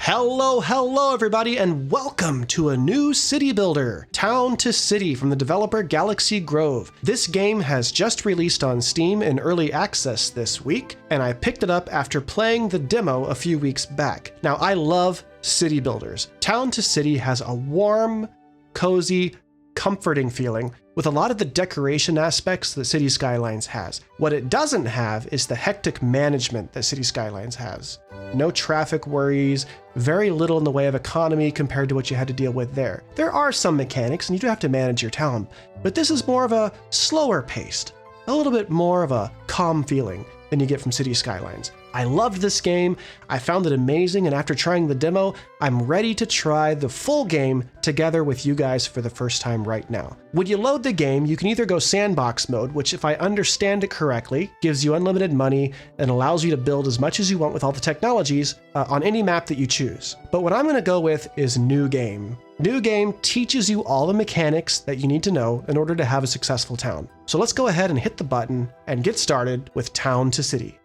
Hello everybody, and welcome to a new city builder, Town to City from the developer Galaxy Grove. This game has just released on Steam in early access this week, and I picked it up after playing the demo a few weeks back. Now, I love city builders. Town to City has a warm, cozy, comforting feeling with a lot of the decoration aspects that City Skylines has. What it doesn't have is the hectic management that City Skylines has. No traffic worries, very little in the way of economy compared to what you had to deal with there. There are some mechanics and you do have to manage your town, but this is more of a slower paced, a little bit more of a calm feeling than you get from City Skylines. I loved this game, I found it amazing, and after trying the demo, I'm ready to try the full game together with you guys for the first time right now. When you load the game, you can either go sandbox mode, which if I understand it correctly, gives you unlimited money and allows you to build as much as you want with all the technologies on any map that you choose. But what I'm gonna go with is New Game. New Game teaches you all the mechanics that you need to know in order to have a successful town. So let's go ahead and hit the button and get started with Town to City.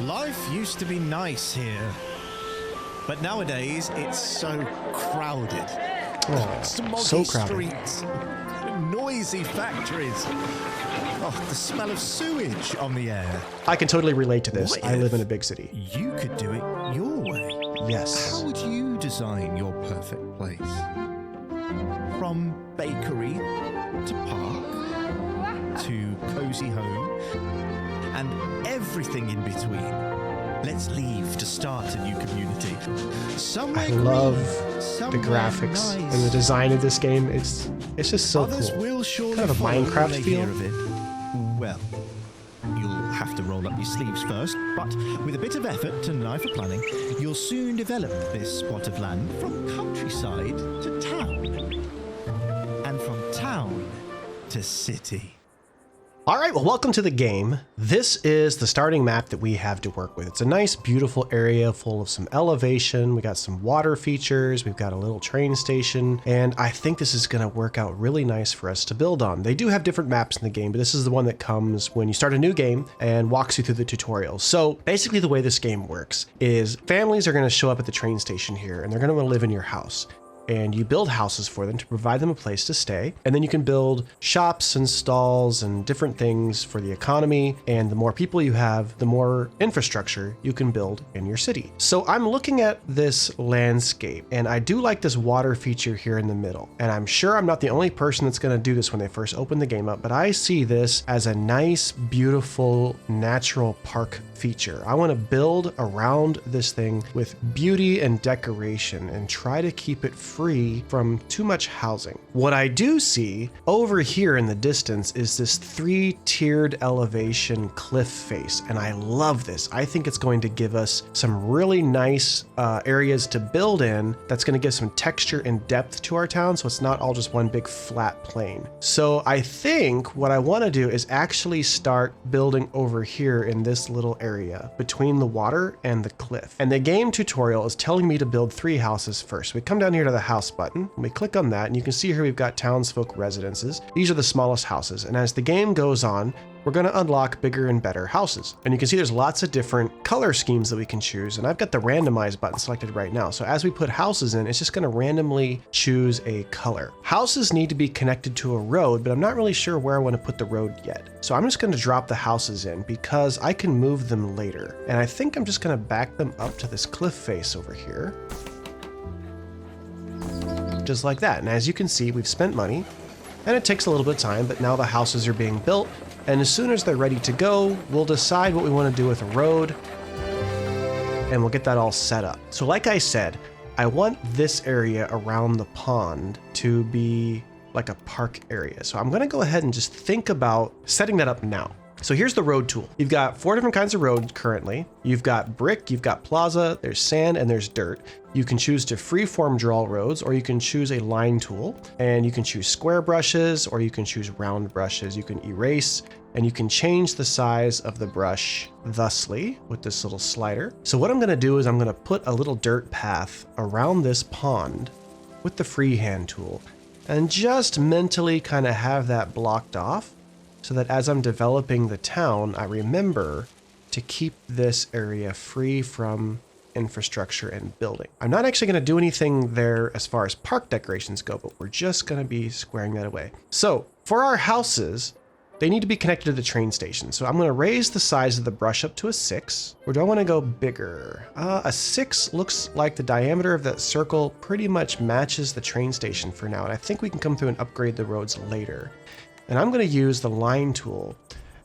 Life used to be nice here, but nowadays it's so crowded. Oh, Smoggy so crowded. Streets, noisy factories, the smell of sewage on the air. I can totally relate to this. What I live if in a big city. You could do it your way. Yes. How would you design your perfect place? From bakery to park to cozy home and everything in between. Let's leave to start a new community. Somewhere I love green, the somewhere graphics nice. and the design of this game. It's just so Others cool. will surely Kind of a follow when Minecraft they feel. hear of it. Well, you'll have to roll up your sleeves first, but with a bit of effort and an eye for planning, you'll soon develop this spot of land from countryside to town, and from town to city. All right, well, welcome to the game. This is the starting map that we have to work with. It's a nice, beautiful area full of some elevation. We got some water features. We've got a little train station, and I think this is gonna work out really nice for us to build on. They do have different maps in the game, but this is the one that comes when you start a new game and walks you through the tutorial. So basically the way this game works is families are gonna show up at the train station here, and they're gonna wanna live in your house. And you build houses for them to provide them a place to stay. And then you can build shops and stalls and different things for the economy. And the more people you have, the more infrastructure you can build in your city. So I'm looking at this landscape, and I do like this water feature here in the middle. And I'm sure I'm not the only person that's gonna do this when they first open the game up, but I see this as a nice, beautiful, natural park feature. I wanna build around this thing with beauty and decoration and try to keep it free from too much housing. What I do see over here in the distance is this 3-tiered elevation cliff face, and I love this. I think it's going to give us some really nice areas to build in that's going to give some texture and depth to our town, so it's not all just one big flat plain. So I think what I want to do is actually start building over here in this little area between the water and the cliff. And the game tutorial is telling me to build 3 houses first. We come down here to the house button, and we click on that, and you can see here we've got townsfolk residences. These are the smallest houses, and as the game goes on, we're going to unlock bigger and better houses. And you can see there's lots of different color schemes that we can choose, and I've got the randomize button selected right now. So as we put houses in, it's just going to randomly choose a color. Houses need to be connected to a road, but I'm not really sure where I want to put the road yet. So I'm just going to drop the houses in because I can move them later. And I think I'm just going to back them up to this cliff face over here. Just like that. And as you can see, we've spent money, and it takes a little bit of time, but now the houses are being built, and as soon as they're ready to go, we'll decide what we want to do with a road, and we'll get that all set up. So like I said, I want this area around the pond to be like a park area. So I'm going to go ahead and just think about setting that up now. So here's the road tool. You've got 4 different kinds of roads currently. You've got brick, you've got plaza, there's sand, and there's dirt. You can choose to freeform draw roads, or you can choose a line tool, and you can choose square brushes, or you can choose round brushes. You can erase, and you can change the size of the brush thusly with this little slider. So what I'm gonna do is I'm gonna put a little dirt path around this pond with the freehand tool, and just mentally kind of have that blocked off, so that as I'm developing the town, I remember to keep this area free from infrastructure and building. I'm not actually going to do anything there as far as park decorations go, but we're just going to be squaring that away. So for our houses, they need to be connected to the train station. So I'm going to raise the size of the brush up to a 6. Or do I want to go bigger? A 6 looks like the diameter of that circle pretty much matches the train station for now. And I think we can come through and upgrade the roads later. And I'm going to use the line tool.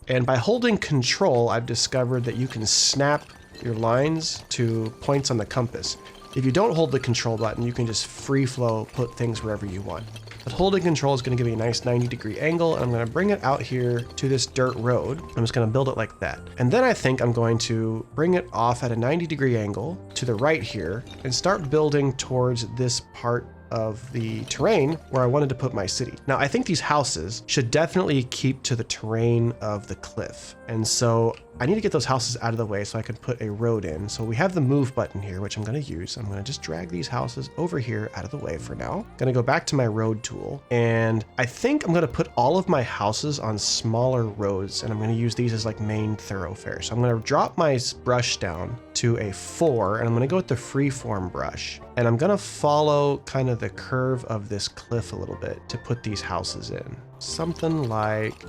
And by holding control, I've discovered that you can snap your lines to points on the compass. If you don't hold the control button, you can just free flow, put things wherever you want. But holding control is going to give me a nice 90-degree angle, and I'm going to bring it out here to this dirt road. I'm just going to build it like that. And then I think I'm going to bring it off at a 90-degree angle to the right here and start building towards this part of the terrain where I wanted to put my city. Now, I think these houses should definitely keep to the terrain of the cliff. And so I need to get those houses out of the way so I can put a road in. So we have the move button here, which I'm going to use. I'm going to just drag these houses over here out of the way for now. I'm going to go back to my road tool. And I think I'm going to put all of my houses on smaller roads. And I'm going to use these as like main thoroughfares. So I'm going to drop my brush down to a 4. And I'm going to go with the freeform brush. And I'm going to follow kind of the curve of this cliff a little bit to put these houses in. Something like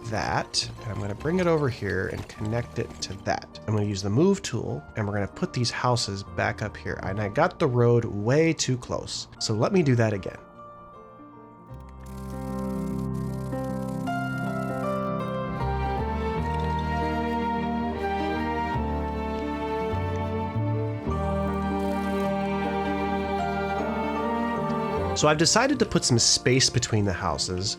that, and I'm going to bring it over here and connect it to that. I'm going to use the move tool, and we're going to put these houses back up here. And I got the road way too close, so let me do that again. So I've decided to put some space between the houses,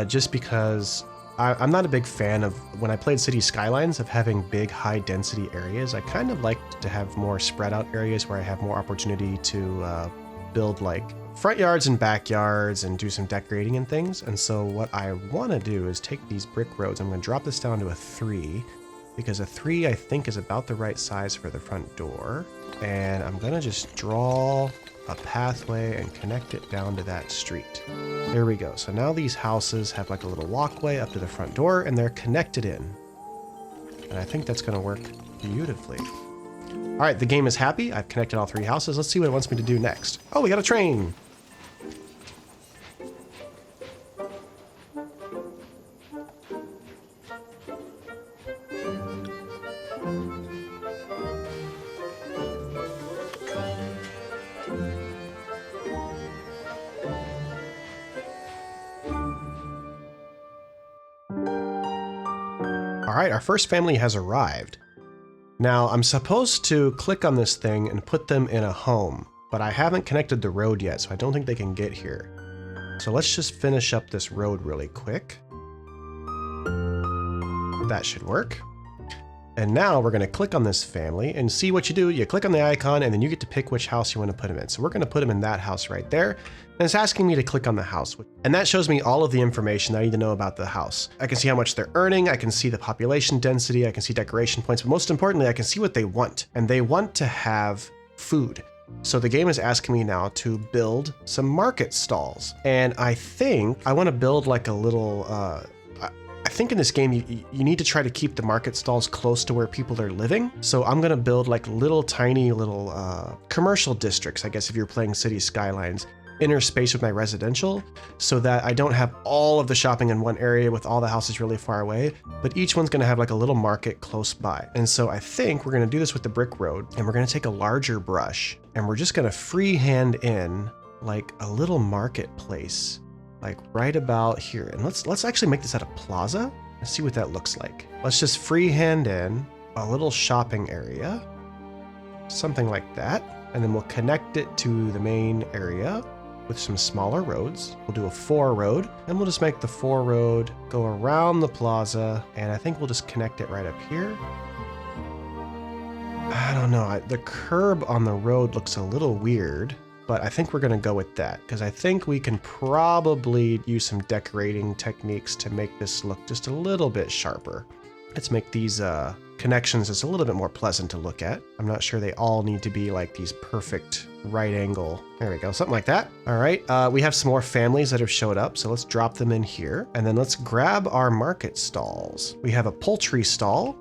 just because I'm not a big fan of, when I played City Skylines, of having big high density areas. I kind of like to have more spread out areas where I have more opportunity to build like front yards and backyards and do some decorating and things. And so what I want to do is take these brick roads. I'm going to drop this down to a 3 because a 3 I think is about the right size for the front door. And I'm going to just draw a pathway and connect it down to that street. There we go. So now these houses have like a little walkway up to the front door and they're connected in. And I think that's going to work beautifully. All right, the game is happy. I've connected all 3 houses. Let's see what it wants me to do next. Oh, we got a train. All right, our first family has arrived. Now, I'm supposed to click on this thing and put them in a home, but I haven't connected the road yet, so I don't think they can get here. So let's just finish up this road really quick. That should work. And now we're going to click on this family and see what you do. You click on the icon and then you get to pick which house you want to put them in. So we're going to put them in that house right there. And it's asking me to click on the house. And that shows me all of the information that I need to know about the house. I can see how much they're earning. I can see the population density. I can see decoration points. But most importantly, I can see what they want. And they want to have food. So the game is asking me now to build some market stalls. And I think I want to build like a little... I think in this game, you need to try to keep the market stalls close to where people are living. So I'm going to build like little tiny little commercial districts, I guess, if you're playing City Skylines, interspace with my residential so that I don't have all of the shopping in one area with all the houses really far away, but each one's going to have like a little market close by. And so I think we're going to do this with the brick road, and we're going to take a larger brush and we're just going to freehand in like a little marketplace. Like right about here. And let's actually make this at a plaza and see what that looks like. Let's just freehand in a little shopping area, something like that. And then we'll connect it to the main area with some smaller roads. We'll do a 4 road and we'll just make the 4 road go around the plaza. And I think we'll just connect it right up here. I don't know. The curb on the road looks a little weird. But I think we're going to go with that because I think we can probably use some decorating techniques to make this look just a little bit sharper. Let's make these connections just a little bit more pleasant to look at. I'm not sure they all need to be like these perfect right angle. There we go, something like that. All right, we have some more families that have showed up, so let's drop them in here. And then let's grab our market stalls. We have a poultry stall.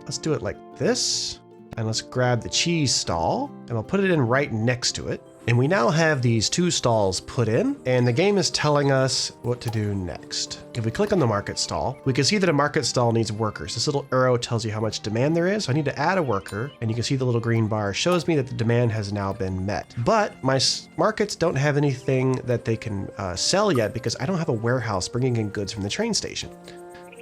Let's do it like this. And let's grab the cheese stall and we'll put it in right next to it. And we now have these 2 stalls put in, and the game is telling us what to do next. If we click on the market stall, we can see that a market stall needs workers. This little arrow tells you how much demand there is. So I need to add a worker, and you can see the little green bar shows me that the demand has now been met. But my markets don't have anything that they can sell yet because I don't have a warehouse bringing in goods from the train station.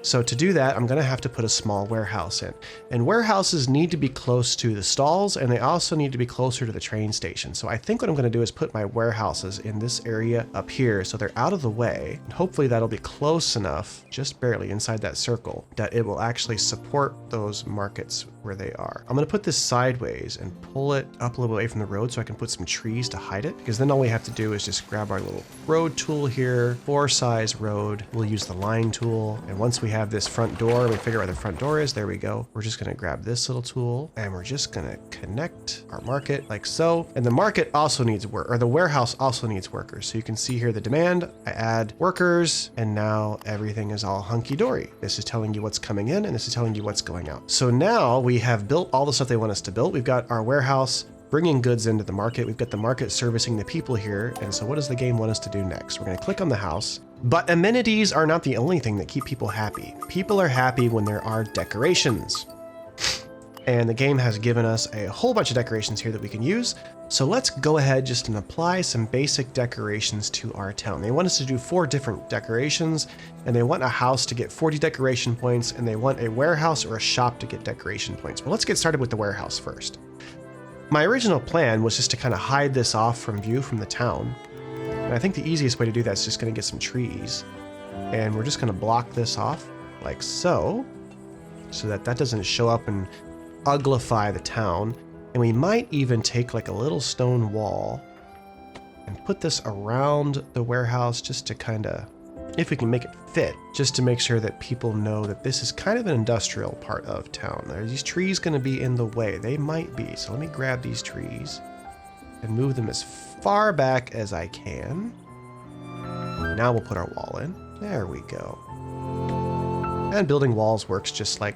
So to do that, I'm going to have to put a small warehouse in. And warehouses need to be close to the stalls, and they also need to be closer to the train station. So I think what I'm going to do is put my warehouses in this area up here so they're out of the way. And hopefully that'll be close enough, just barely inside that circle, that it will actually support those markets where they are. I'm going to put this sideways and pull it up a little away from the road so I can put some trees to hide it, because then all we have to do is just grab our little road tool here, 4 size road. We'll use the line tool, and once we have this front door, we figure out where the front door is, there we go. We're just going to grab this little tool and we're just going to connect our market like so. And the market also needs work, or the warehouse also needs workers. So you can see here the demand, I add workers, and now everything is all hunky-dory. This is telling you what's coming in and this is telling you what's going out. So now we have built all the stuff they want us to build. We've got our warehouse bringing goods into the market. We've got the market servicing the people here. And so what does the game want us to do next? We're going to click on the house. But amenities are not the only thing that keep people happy. People are happy when there are decorations. And the game has given us a whole bunch of decorations here that we can use. So let's go ahead just and apply some basic decorations to our town. They want us to do 4 different decorations, and they want a house to get 40 decoration points, and they want a warehouse or a shop to get decoration points. But let's get started with the warehouse first. My original plan was just to kind of hide this off from view from the town. And I think the easiest way to do that is just going to get some trees. And we're just going to block this off like so that that doesn't show up and uglify the town. And we might even take like a little stone wall and put this around the warehouse just to kind of, if we can make it fit, just to make sure that people know that this is kind of an industrial part of town. Are these trees going to be in the way? They might be. So let me grab these trees and move them as far back as I can. Now we'll put our wall in. There we go. And building walls works just like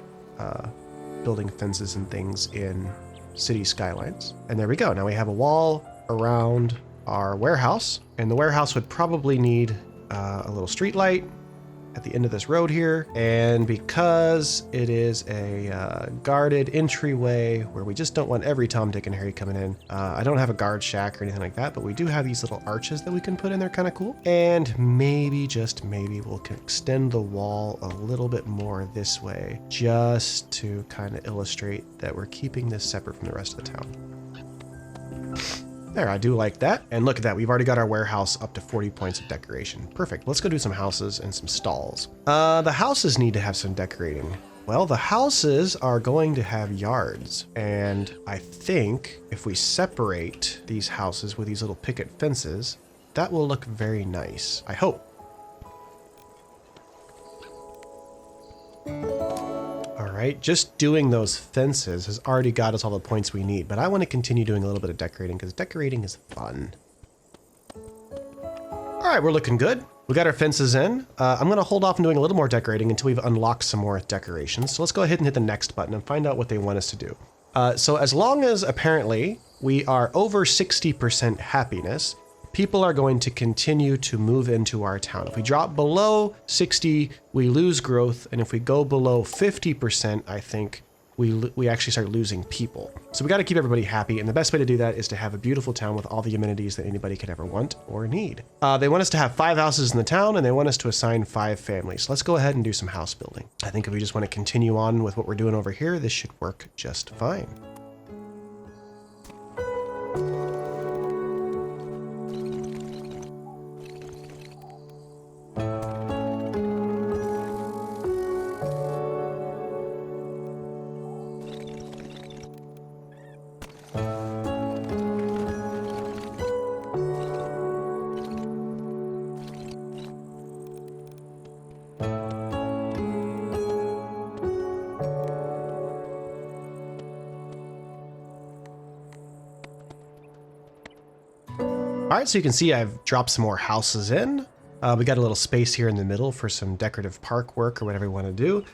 building fences and things in city skylines. And there we go. Now we have a wall around our warehouse, and the warehouse would probably need a little street light at the end of this road here. And because it is a guarded entryway where we just don't want every Tom, Dick, and Harry coming in, I don't have a guard shack or anything like that, but we do have these little arches that we can put in there, kind of cool. And maybe, just maybe, we'll extend the wall a little bit more this way, just to kind of illustrate that we're keeping this separate from the rest of the town. There, I do like that. And look at that, we've already got our warehouse up to 40 points of decoration. Perfect, let's go do some houses and some stalls. The houses need to have some decorating. Well, the houses are going to have yards. And I think if we separate these houses with these little picket fences, that will look very nice, I hope. All right, just doing those fences has already got us all the points we need, but I want to continue doing a little bit of decorating because decorating is fun. All right, we're looking good. We got our fences in. I'm going to hold off on doing a little more decorating until we've unlocked some more decorations. So let's go ahead and hit the next button and find out what they want us to do. So as long as apparently we are over 60% happiness, people are going to continue to move into our town. If we drop below 60, we lose growth. And if we go below 50%, I think we actually start losing people. So we got to keep everybody happy. And the best way to do that is to have a beautiful town with all the amenities that anybody could ever want or need. They want us to have 5 houses in the town, and they want us to assign 5 families. Let's go ahead and do some house building. I think if we just want to continue on with what we're doing over here, this should work just fine. All right, so you can see I've dropped some more houses in. We got a little space here in the middle for some decorative park work or whatever we want to do.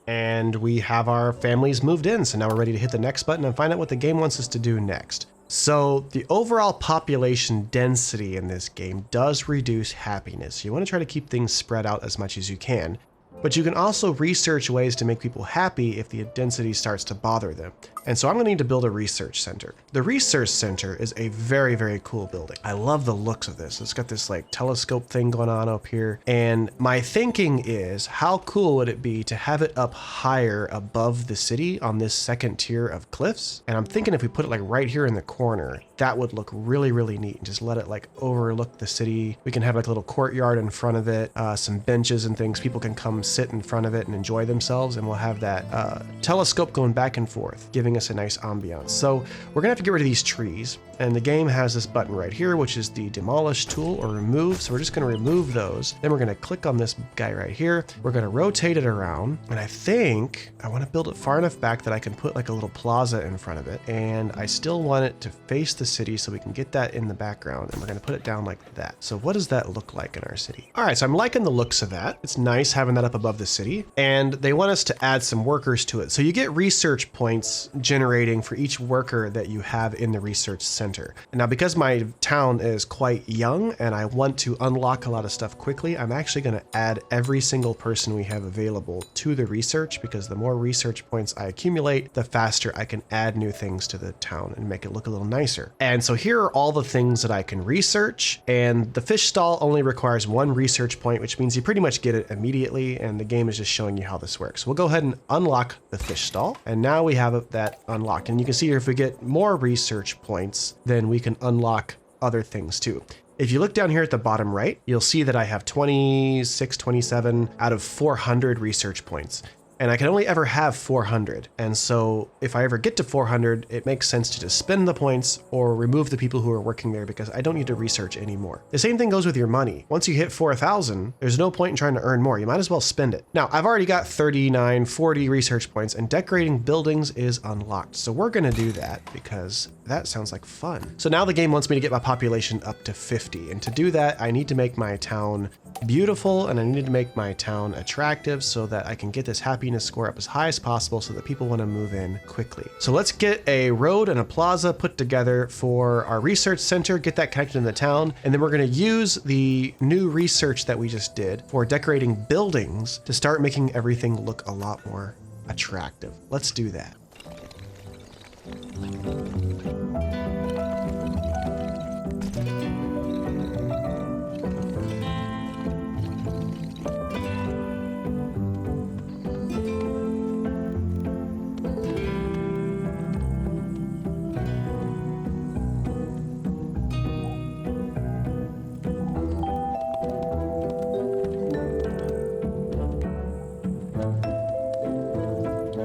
And we have our families moved in. So now we're ready to hit the next button and find out what the game wants us to do next. So the overall population density in this game does reduce happiness. You want to try to keep things spread out as much as you can, but you can also research ways to make people happy if the density starts to bother them. And so I'm gonna need to build a research center. The research center is a very, very cool building. I love the looks of this. It's got this like telescope thing going on up here. And my thinking is, how cool would it be to have it up higher above the city on this second tier of cliffs? And I'm thinking if we put it like right here in the corner, that would look really, really neat. And just let it like overlook the city. We can have like a little courtyard in front of it, some benches and things. People can come sit in front of it and enjoy themselves. And we'll have that telescope going back and forth, giving us a nice ambiance. So we're gonna have to get rid of these trees, and the game has this button right here, which is the demolish tool or remove. So we're just gonna remove those. Then we're gonna click on this guy right here. We're gonna rotate it around, and I think I want to build it far enough back that I can put like a little plaza in front of it, and I still want it to face the city so we can get that in the background, and we're gonna put it down like that. So what does that look like in our city? All right, so I'm liking the looks of that. It's nice having that up above the city, and they want us to add some workers to it. So you get research points generating for each worker that you have in the research center. And now because my town is quite young and I want to unlock a lot of stuff quickly, I'm actually going to add every single person we have available to the research, because the more research points I accumulate, the faster I can add new things to the town and make it look a little nicer. And so here are all the things that I can research, and the fish stall only requires 1 research point, which means you pretty much get it immediately, and the game is just showing you how this works. We'll go ahead and unlock the fish stall, and now we have that unlocked. And you can see here, if we get more research points, then we can unlock other things too. If you look down here at the bottom right, you'll see that I have 26, 27 out of 400 research points. And I can only ever have 400. And so if I ever get to 400, it makes sense to just spend the points or remove the people who are working there, because I don't need to research anymore. The same thing goes with your money. Once you hit 4,000, there's no point in trying to earn more. You might as well spend it. Now, I've already got 39, 40 research points, and decorating buildings is unlocked. So we're gonna do that because that sounds like fun. So now the game wants me to get my population up to 50. And to do that, I need to make my town beautiful, and I need to make my town attractive so that I can get this happiness score up as high as possible so that people want to move in quickly. So let's get a road and a plaza put together for our research center, get that connected in the town, and then we're going to use the new research that we just did for decorating buildings to start making everything look a lot more attractive. Let's do that.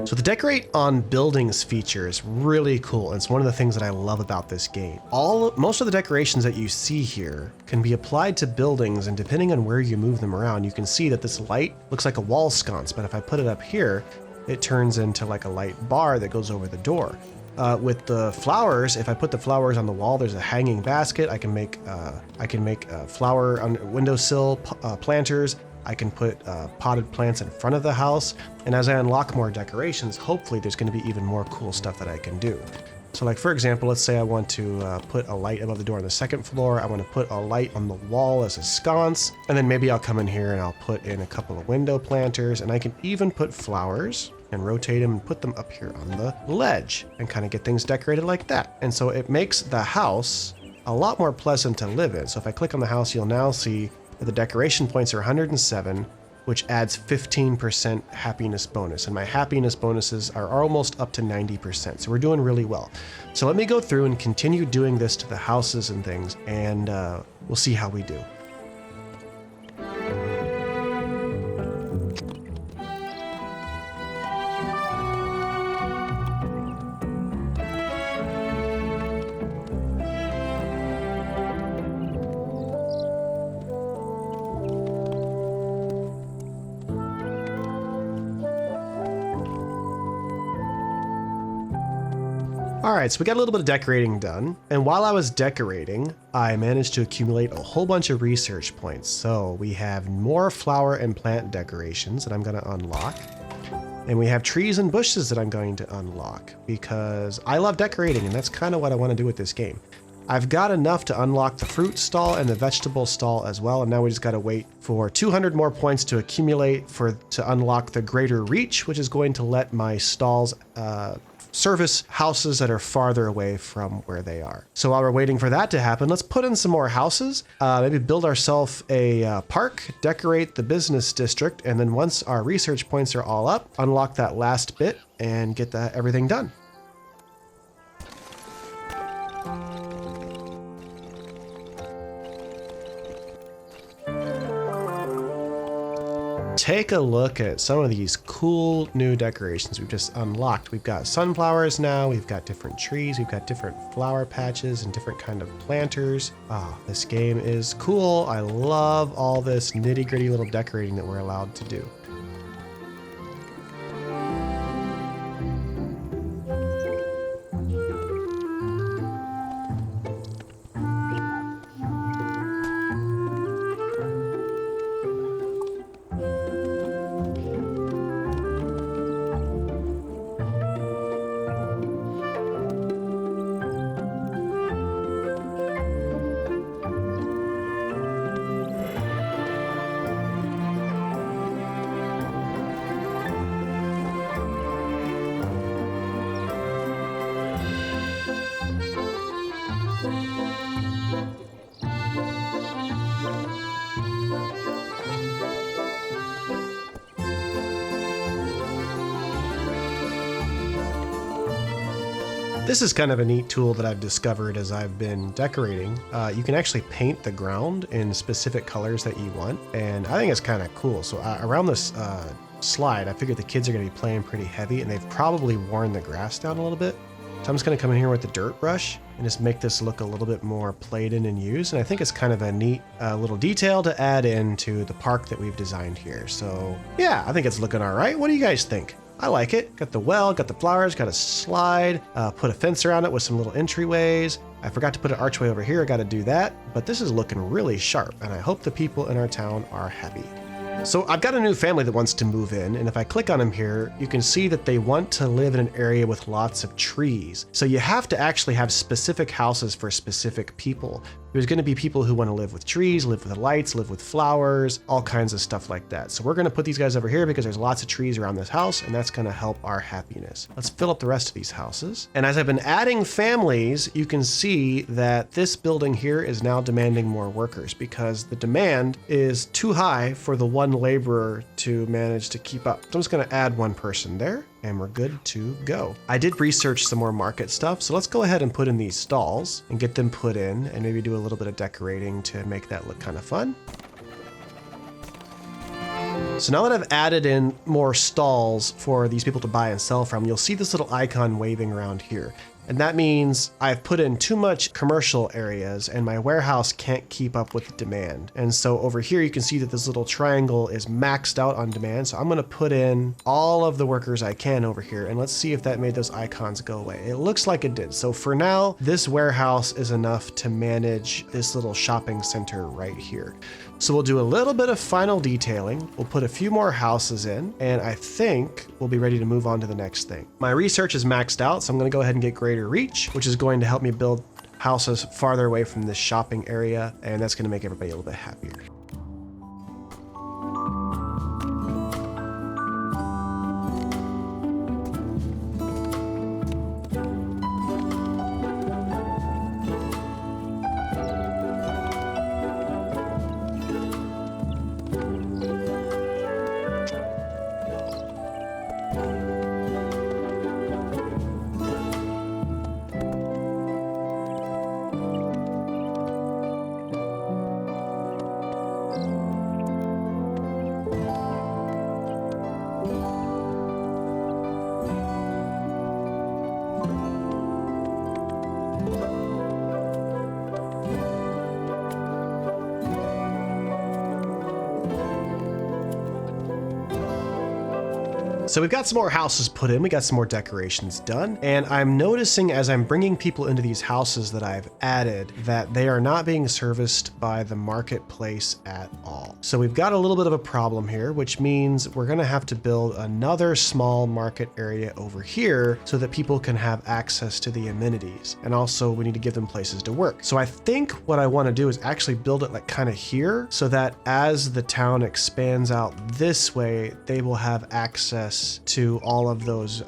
So the decorate on buildings feature is really cool. It's one of the things that I love about this game. Most of the decorations that you see here can be applied to buildings, and depending on where you move them around, you can see that this light looks like a wall sconce, but if I put it up here, it turns into like a light bar that goes over the door. With the flowers, if I put the flowers on the wall, there's a hanging basket. I can make flower on windowsill planters. I can put potted plants in front of the house. And as I unlock more decorations, hopefully there's going to be even more cool stuff that I can do. So like, for example, let's say I want to put a light above the door on the second floor. I want to put a light on the wall as a sconce. And then maybe I'll come in here and I'll put in a couple of window planters. And I can even put flowers and rotate them and put them up here on the ledge and kind of get things decorated like that. And so it makes the house a lot more pleasant to live in. So if I click on the house, you'll now see the decoration points are 107, which adds 15% happiness bonus. And my happiness bonuses are almost up to 90%. So we're doing really well. So let me go through and continue doing this to the houses and things, and we'll see how we do. All right, so we got a little bit of decorating done. And while I was decorating, I managed to accumulate a whole bunch of research points. So we have more flower and plant decorations that I'm gonna unlock. And we have trees and bushes that I'm going to unlock because I love decorating, and that's kind of what I want to do with this game. I've got enough to unlock the fruit stall and the vegetable stall as well, and now we just got to wait for 200 more points to accumulate to unlock the greater reach, which is going to let my stalls service houses that are farther away from where they are. So while we're waiting for that to happen, let's put in some more houses, maybe build ourselves a park, decorate the business district, and then once our research points are all up, unlock that last bit and get everything done. Take a look at some of these cool new decorations we've just unlocked. We've got sunflowers now, we've got different trees, we've got different flower patches and different kind of planters. This game is cool. I love all this nitty-gritty little decorating that we're allowed to do. This is kind of a neat tool that I've discovered as I've been decorating. You can actually paint the ground in specific colors that you want, and I think it's kind of cool. So around this slide, I figured the kids are going to be playing pretty heavy, and they've probably worn the grass down a little bit. So I'm just going to come in here with the dirt brush and just make this look a little bit more played in and used. And I think it's kind of a neat little detail to add into the park that we've designed here. So yeah, I think it's looking all right. What do you guys think? I like it. Got the well, got the flowers, got a slide, put a fence around it with some little entryways. I forgot to put an archway over here. I got to do that, but this is looking really sharp, and I hope the people in our town are happy. So I've got a new family that wants to move in, and if I click on them here, you can see that they want to live in an area with lots of trees. So you have to actually have specific houses for specific people. There's going to be people who want to live with trees, live with lights, live with flowers, all kinds of stuff like that. So we're going to put these guys over here because there's lots of trees around this house, and that's going to help our happiness. Let's fill up the rest of these houses. And as I've been adding families, you can see that this building here is now demanding more workers because the demand is too high for the one laborer to manage to keep up. So I'm just going to add one person there, and we're good to go. I did research some more market stuff, so let's go ahead and put in these stalls and get them put in and maybe do a little bit of decorating to make that look kind of fun. So now that I've added in more stalls for these people to buy and sell from, you'll see this little icon waving around here. And that means I've put in too much commercial areas and my warehouse can't keep up with the demand. And so over here, you can see that this little triangle is maxed out on demand. So I'm going to put in all of the workers I can over here, and let's see if that made those icons go away. It looks like it did. So for now, this warehouse is enough to manage this little shopping center right here. So we'll do a little bit of final detailing. We'll put a few more houses in, and I think we'll be ready to move on to the next thing. My research is maxed out, so I'm going to go ahead and get greater reach, which is going to help me build houses farther away from this shopping area, and that's going to make everybody a little bit happier. So we've got some more houses put in, we got some more decorations done, and I'm noticing as I'm bringing people into these houses that I've added that they are not being serviced by the marketplace at all. So we've got a little bit of a problem here, which means we're gonna have to build another small market area over here so that people can have access to the amenities. And also we need to give them places to work. So I think what I wanna do is actually build it like kind of here so that as the town expands out this way, they will have access to all of those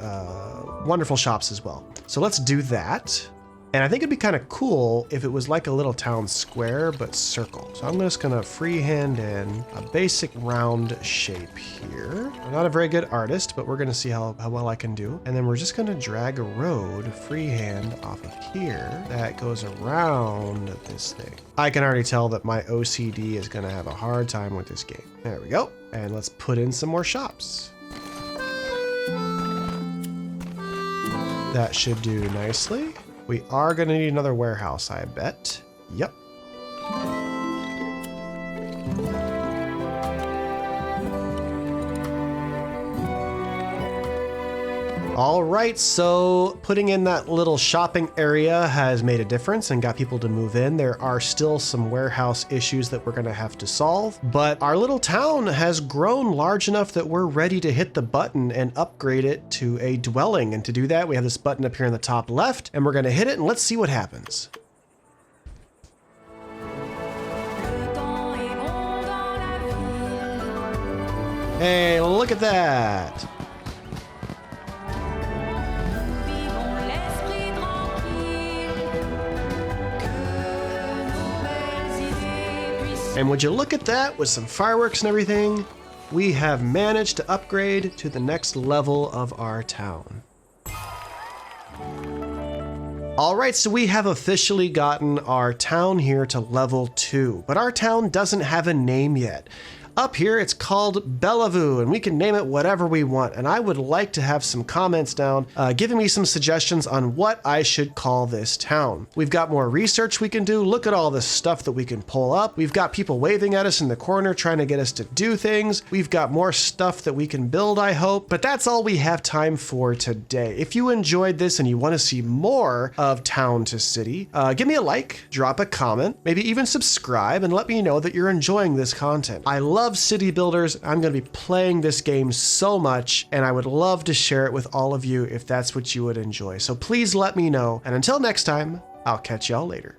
wonderful shops as well. So let's do that. And I think it'd be kind of cool if it was like a little town square, but circle. So I'm just gonna freehand in a basic round shape here. I'm not a very good artist, but we're gonna see how well I can do. And then we're just gonna drag a road freehand off of here that goes around this thing. I can already tell that my OCD is gonna have a hard time with this game. There we go. And let's put in some more shops. That should do nicely. We are gonna need another warehouse, I bet. Yep. All right, so putting in that little shopping area has made a difference and got people to move in. There are still some warehouse issues that we're gonna have to solve, but our little town has grown large enough that we're ready to hit the button and upgrade it to a dwelling. And to do that, we have this button up here in the top left, and we're gonna hit it and let's see what happens. Hey, look at that. And would you look at that, with some fireworks and everything, we have managed to upgrade to the next level of our town. All right, so we have officially gotten our town here to level 2, but our town doesn't have a name yet. Up here, it's called Bellevue, and we can name it whatever we want. And I would like to have some comments down, giving me some suggestions on what I should call this town. We've got more research we can do. Look at all this stuff that we can pull up. We've got people waving at us in the corner, trying to get us to do things. We've got more stuff that we can build, I hope. But that's all we have time for today. If you enjoyed this and you want to see more of Town to City, give me a like, drop a comment, maybe even subscribe, and let me know that you're enjoying this content. I love city builders. I'm going to be playing this game so much, and I would love to share it with all of you if that's what you would enjoy. So please let me know. And until next time, I'll catch y'all later.